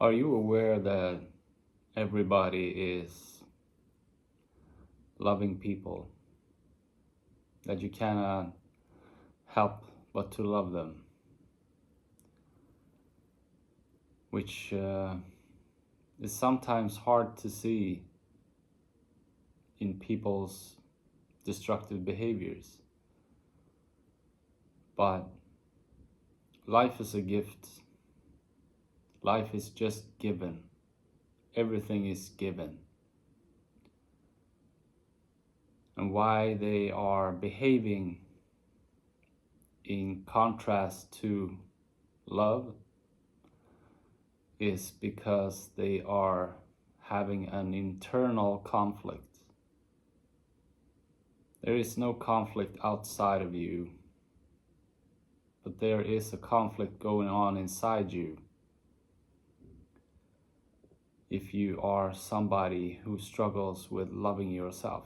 Are you aware that everybody is loving people, that you cannot help but to love them, which is sometimes hard to see in people's destructive behaviors. But life is a gift. Life is just given. Everything is given. And why they are behaving in contrast to love is because they are having an internal conflict. There is no conflict outside of you, but there is a conflict going on inside you. If you are somebody who struggles with loving yourself,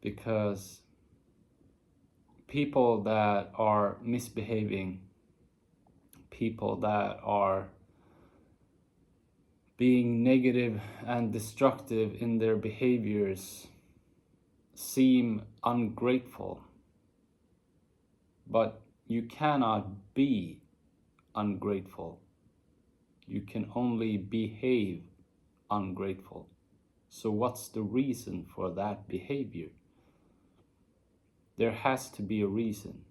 because people that are misbehaving, people that are being negative and destructive in their behaviors seem ungrateful, but you cannot be ungrateful. You can only behave ungrateful. So what's the reason for that behavior? There has to be a reason.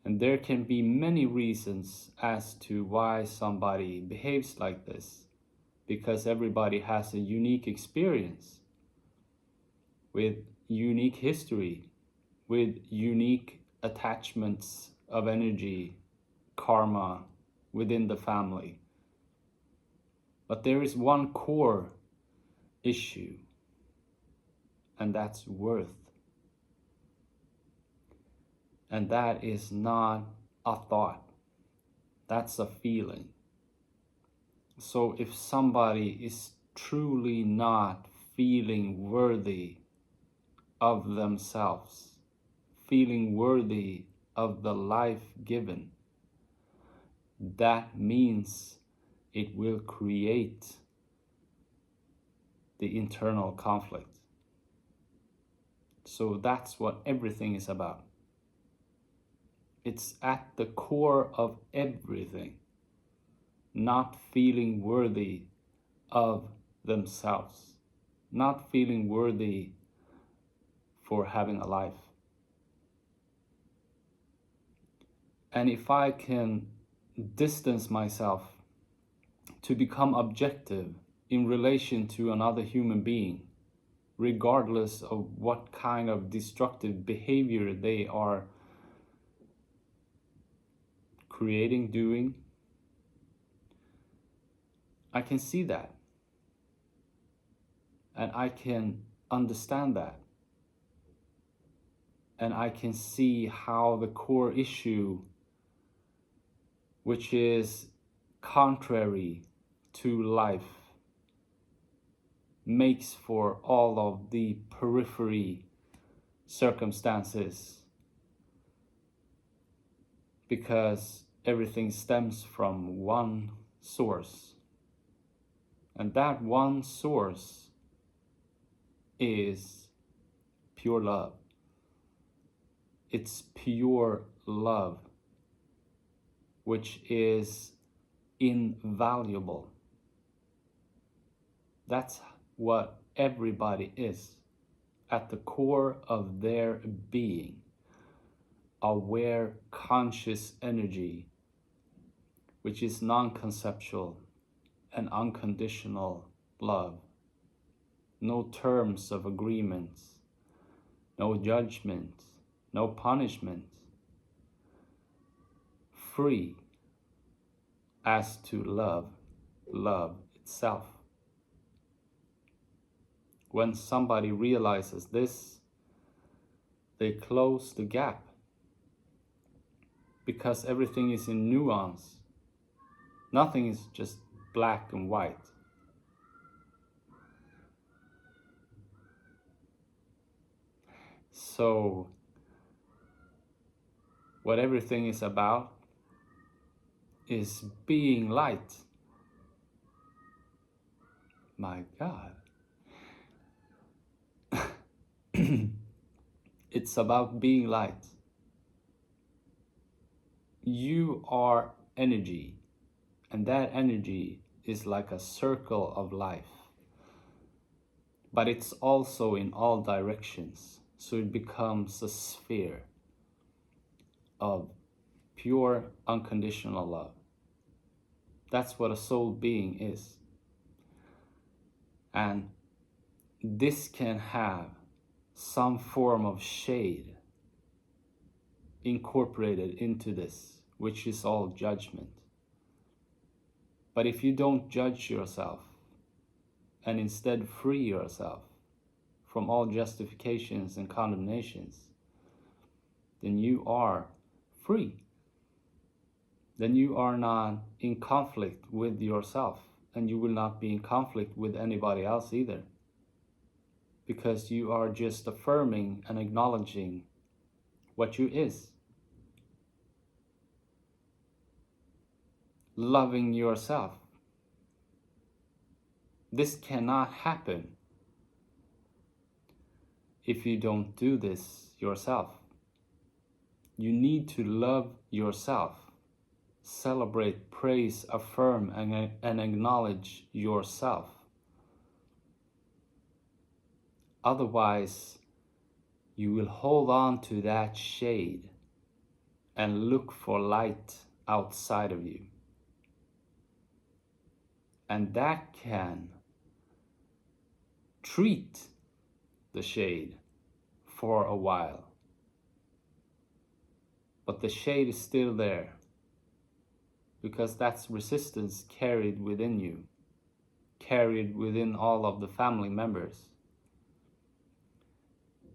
And there can be many reasons as to why somebody behaves like this, because everybody has a unique experience with unique history, with unique attachments of energy, karma within the family. But there is one core issue, and that's worth. And that is not a thought, that's a feeling. So if somebody is truly not feeling worthy of themselves, feeling worthy of the life given, that means it will create the internal conflict. So that's what everything is about. It's at the core of everything, not feeling worthy of themselves, not feeling worthy for having a life. And if I can distance myself to become objective in relation to another human being, regardless of what kind of destructive behavior they are creating, doing, I can see that. And I can understand that. And I can see how the core issue, which is contrary to life, makes for all of the periphery circumstances, because everything stems from one source. And that one source is pure love. It's pure love, which is invaluable. That's what everybody is, at the core of their being. Aware, conscious energy, which is non-conceptual and unconditional love. No terms of agreements, no judgment, no punishment. Free as to love itself. When somebody realizes this, they close the gap, because everything is in nuance. Nothing is just black and white. So what everything is about is being light. My God. It's about being light. You are energy, and that energy is like a circle of life. But it's also in all directions, so it becomes a sphere of pure, unconditional love. That's what a soul being is. And this can have some form of shade incorporated into this, which is all judgment. But if you don't judge yourself and instead free yourself from all justifications and condemnations, then you are free. Then you are not in conflict with yourself, and you will not be in conflict with anybody else either, because you are just affirming and acknowledging what you is. Loving yourself. This cannot happen if you don't do this yourself. You need to love yourself. Celebrate, praise, affirm, and acknowledge yourself. Otherwise, you will hold on to that shade and look for light outside of you. And that can treat the shade for a while. But the shade is still there, because that's resistance carried within you, carried within all of the family members.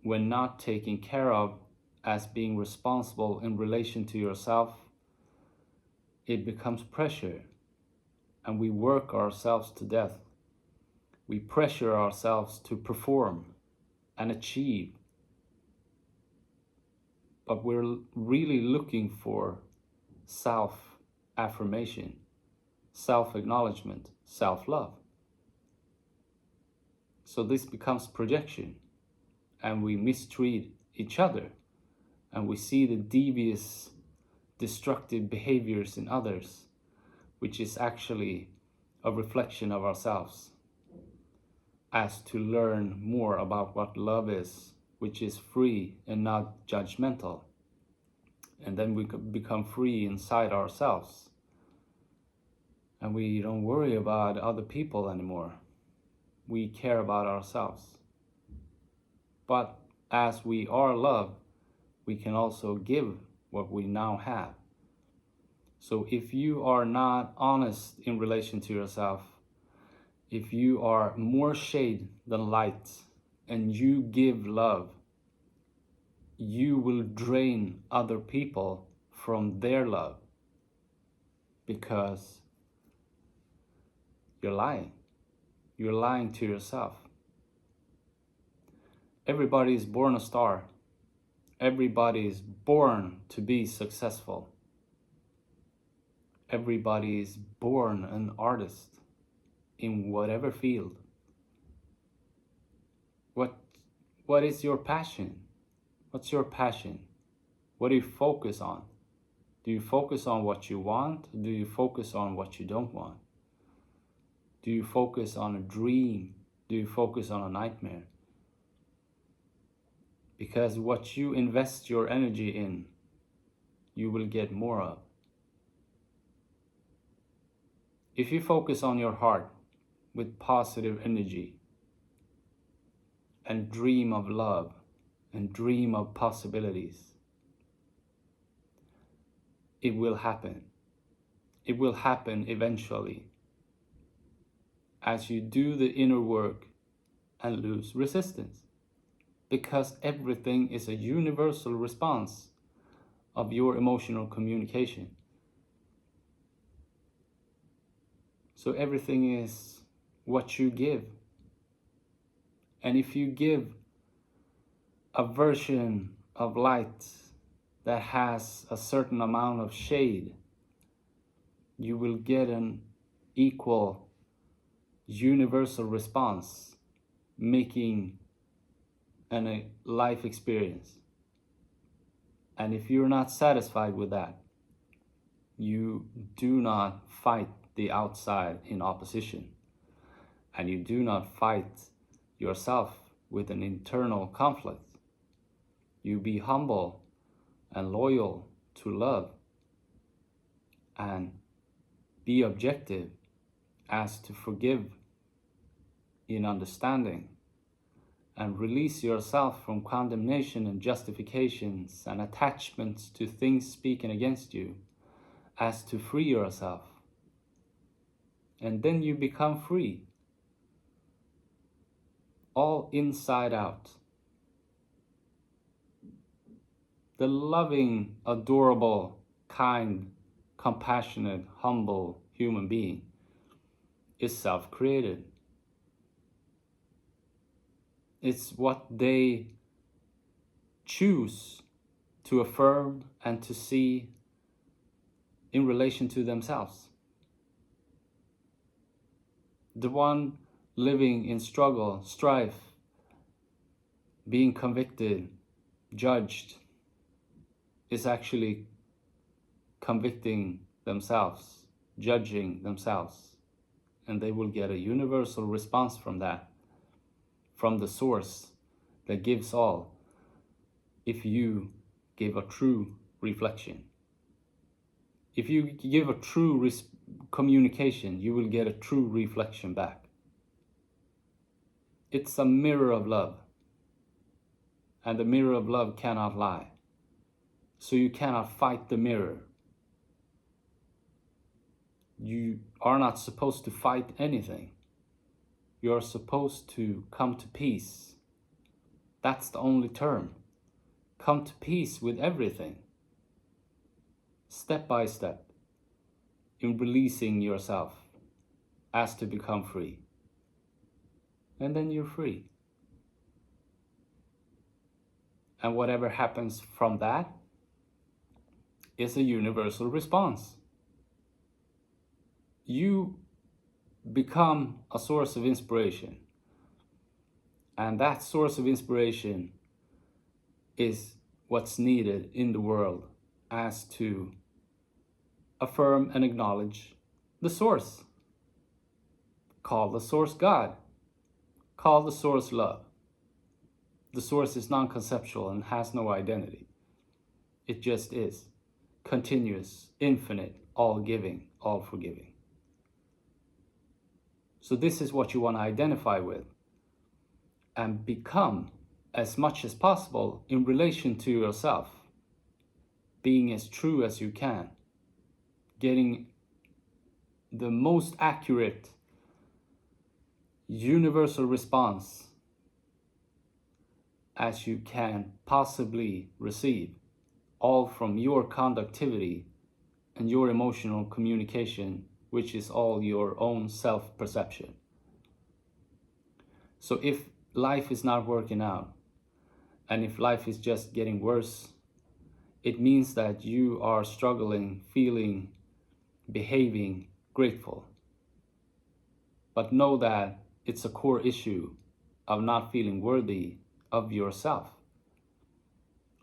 When not taken care of as being responsible in relation to yourself, it becomes pressure, and we work ourselves to death. We pressure ourselves to perform and achieve, but we're really looking for self-affirmation, self-acknowledgement, self-love. So this becomes projection, and we mistreat each other, and we see the devious, destructive behaviors in others, which is actually a reflection of ourselves, as to learn more about what love is, which is free and not judgmental. And then we become free inside ourselves, and we don't worry about other people anymore. We care about ourselves. But as we are love, we can also give what we now have. So if you are not honest in relation to yourself, if you are more shade than light, and you give love, you will drain other people from their love, because you're lying. You're lying to yourself. Everybody is born a star. Everybody is born to be successful. Everybody is born an artist in whatever field. What is your passion? What's your passion? What do you focus on? Do you focus on what you want? Or do you focus on what you don't want? Do you focus on a dream? Do you focus on a nightmare? Because what you invest your energy in, you will get more of. If you focus on your heart with positive energy, and dream of love, and dream of possibilities, it will happen. It will happen eventually, as you do the inner work and lose resistance, because everything is a universal response of your emotional communication. So everything is what you give. And if you give a version of light that has a certain amount of shade, you will get an equal universal response, making a life experience. And if you're not satisfied with that, you do not fight the outside in opposition, and you do not fight yourself with an internal conflict. You be humble and loyal to love, and be objective as to forgive in understanding, and release yourself from condemnation and justifications and attachments to things speaking against you, as to free yourself. And then you become free, all inside out. The loving, adorable, kind, compassionate, humble human being is self-created. It's what they choose to affirm and to see in relation to themselves. The one living in struggle, strife, being convicted, judged, is actually convicting themselves, judging themselves. And they will get a universal response from that, from the source that gives all, if you give a true reflection. If you give a true communication, you will get a true reflection back. It's a mirror of love. And the mirror of love cannot lie. So you cannot fight the mirror. You are not supposed to fight anything. You are supposed to come to peace. That's the only term. Come to peace with everything. Step by step. In releasing yourself as to become free. And then you're free. And whatever happens from that is a universal response. You become a source of inspiration. And that source of inspiration is what's needed in the world, as to affirm and acknowledge the source. Call the source God. Call the source love. The source is non-conceptual and has no identity. It just is. Continuous, infinite, all-giving, all-forgiving. So this is what you want to identify with and become as much as possible in relation to yourself. Being as true as you can. Getting the most accurate universal response as you can possibly receive, all from your conductivity and your emotional communication, which is all your own self-perception. So if life is not working out, and if life is just getting worse, it means that you are struggling, feeling, behaving grateful. But know that it's a core issue of not feeling worthy of yourself,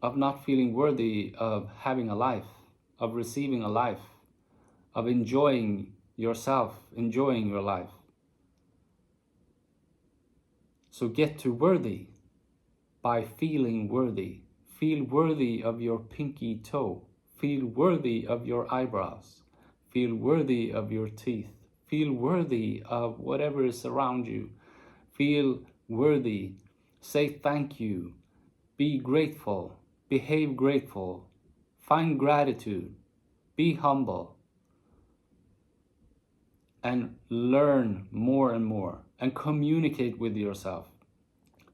of not feeling worthy of having a life, of receiving a life, of enjoying yourself, enjoying your life. So get to worthy by feeling worthy. Feel worthy of your pinky toe. Feel worthy of your eyebrows. Feel worthy of your teeth. Feel worthy of whatever is around you. Feel worthy. Say thank you. Be grateful. Behave grateful. Find gratitude. Be humble. And learn more and more. And communicate with yourself.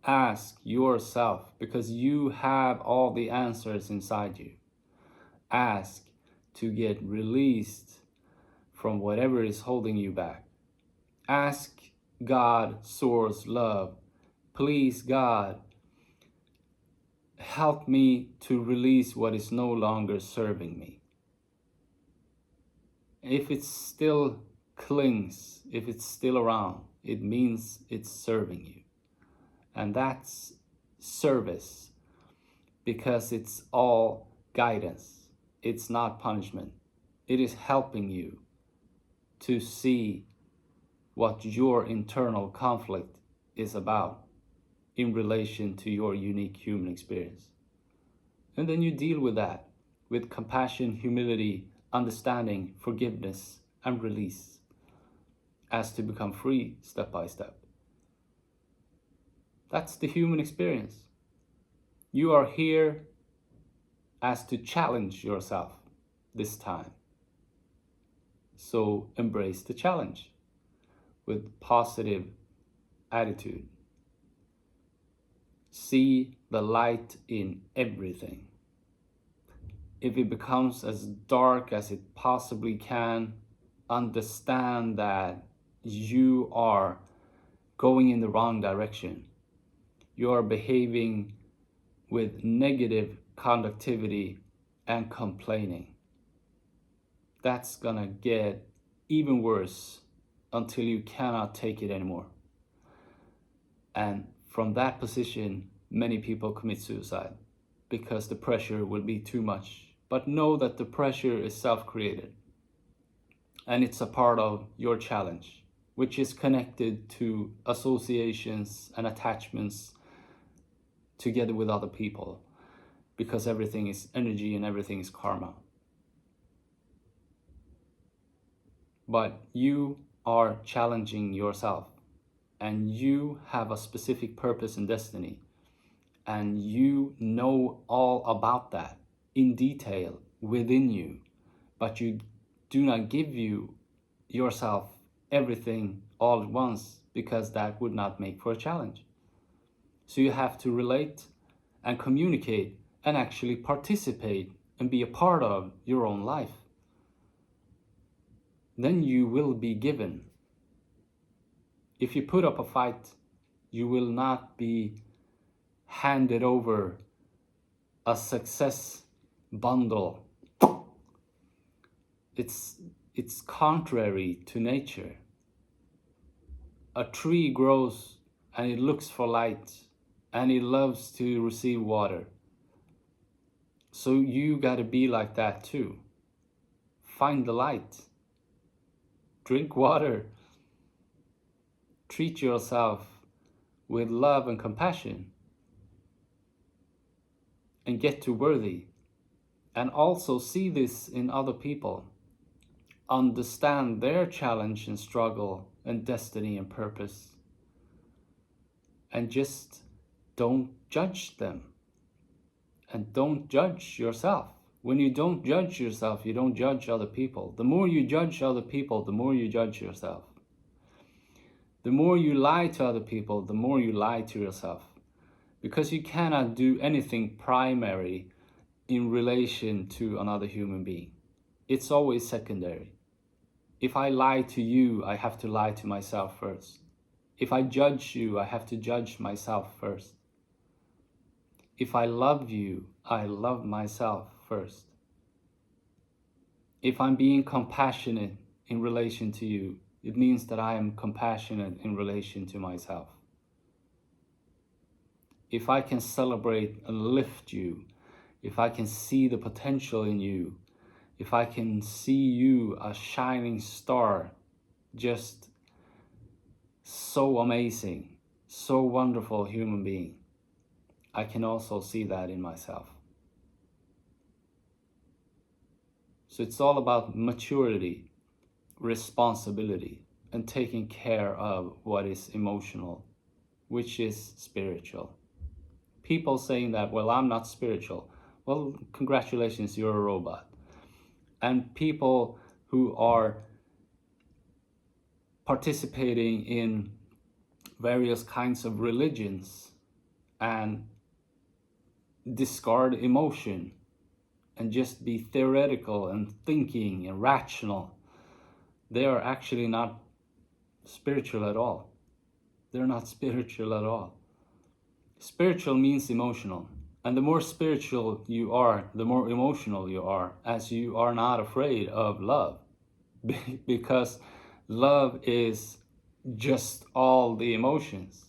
Ask yourself, because you have all the answers inside you. Ask to get released from whatever is holding you back. Ask God, source, love, please God, help me to release what is no longer serving me. If it still clings, if it's still around, it means it's serving you. And that's service, because it's all guidance. It's not punishment. It is helping you to see what your internal conflict is about in relation to your unique human experience. And then you deal with that with compassion, humility, understanding, forgiveness, and release, as to become free step by step. That's the human experience. You are here as to challenge yourself this time. So embrace the challenge with positive attitude. See the light in everything. If it becomes as dark as it possibly can, understand that you are going in the wrong direction. You are behaving with negative conductivity and complaining. That's gonna get even worse until you cannot take it anymore. And from that position, many people commit suicide because the pressure will be too much. But know that the pressure is self-created, and it's a part of your challenge, which is connected to associations and attachments together with other people, because everything is energy and everything is karma. But you are challenging yourself, and you have a specific purpose and destiny, and you know all about that in detail within you, but you do not give yourself everything all at once, because that would not make for a challenge. So you have to relate and communicate and actually participate and be a part of your own life. Then you will be given. If you put up a fight, you will not be handed over a success bundle. It's contrary to nature. A tree grows and it looks for light, and it loves to receive water. So you gotta be like that too. Find the light. Drink water. Treat yourself with love and compassion, and get to worthy. And also see this in other people. Understand their challenge and struggle and destiny and purpose. And just don't judge them. And don't judge yourself. When you don't judge yourself, you don't judge other people. The more you judge other people, the more you judge yourself. The more you lie to other people, the more you lie to yourself. Because you cannot do anything primary in relation to another human being. It's always secondary. If I lie to you, I have to lie to myself first. If I judge you, I have to judge myself first. If I love you, I love myself first. If I'm being compassionate in relation to you, it means that I am compassionate in relation to myself. If I can celebrate and lift you, if I can see the potential in you, if I can see you a shining star, just so amazing, so wonderful human being, I can also see that in myself. So it's all about maturity, responsibility, and taking care of what is emotional, which is spiritual. People saying that, well, I'm not spiritual. Well, congratulations, you're a robot. And people who are participating in various kinds of religions and discard emotion and just be theoretical and thinking and rational, they are actually not spiritual at all. They're not spiritual at all. Spiritual means emotional. And the more spiritual you are, the more emotional you are, as you are not afraid of love. because love is just all the emotions.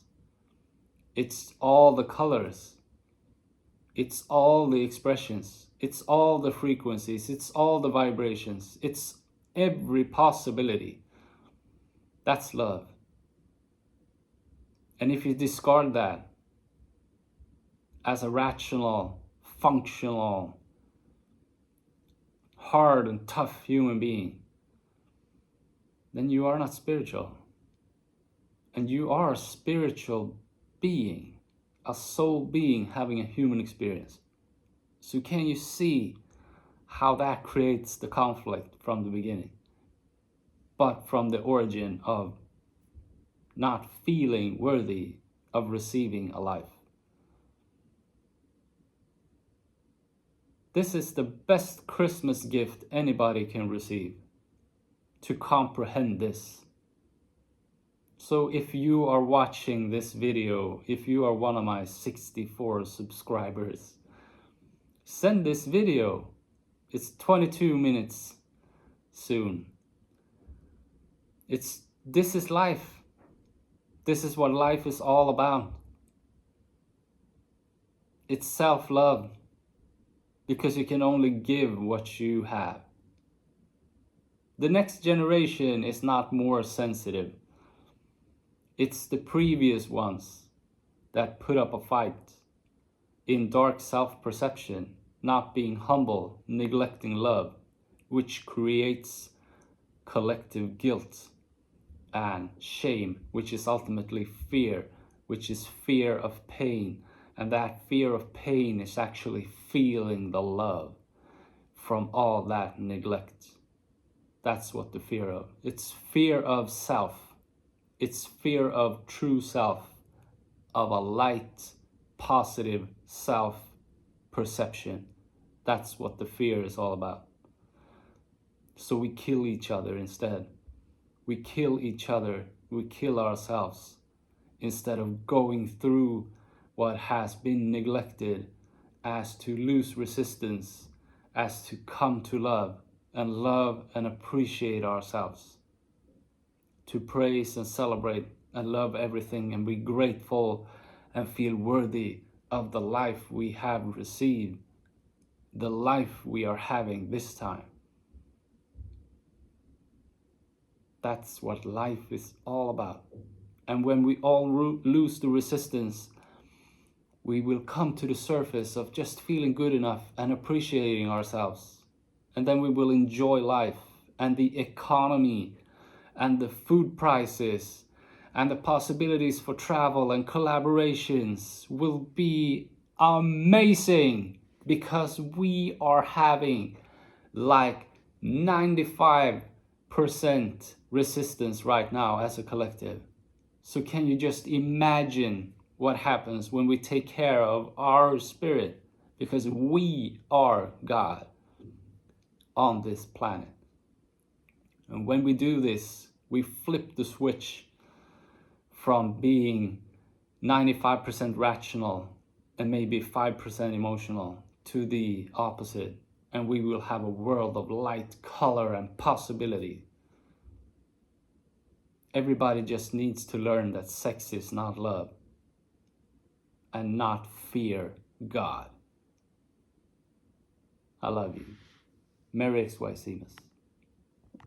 It's all the colors. It's all the expressions. It's all the frequencies. It's all the vibrations. It's every possibility. That's love. And if you discard that as a rational, functional, hard and tough human being, then you are not spiritual. And you are a spiritual being, a soul being having a human experience. So can you see how that creates the conflict from the beginning? But from the origin of not feeling worthy of receiving a life. This is the best Christmas gift anybody can receive, to comprehend this. So if you are watching this video, if you are one of my 64 subscribers, send this video. It's 22 minutes soon. This is life. This is what life is all about. It's self-love, because you can only give what you have. The next generation is not more sensitive. It's the previous ones that put up a fight in dark self-perception, not being humble, neglecting love, which creates collective guilt and shame, which is ultimately fear, which is fear of pain. And that fear of pain is actually feeling the love from all that neglect. That's what the fear of. It's fear of self. It's fear of true self, of a light, positive self-perception. That's what the fear is all about. So we kill each other instead. We kill each other, we kill ourselves, instead of going through what has been neglected, as to lose resistance, as to come to love and appreciate ourselves, to praise and celebrate and love everything and be grateful and feel worthy of the life we have received, the life we are having this time. That's what life is all about. And when we all lose the resistance, we will come to the surface of just feeling good enough and appreciating ourselves. And then we will enjoy life and the economy and the food prices and the possibilities for travel and collaborations will be amazing, because we are having like 95% resistance right now as a collective. So can you just imagine what happens when we take care of our spirit? Because we are God on this planet. And when we do this, we flip the switch from being 95% rational and maybe 5% emotional to the opposite. And we will have a world of light, color, and possibility. Everybody just needs to learn that sex is not love and not fear God. I love you. Merry XYZ.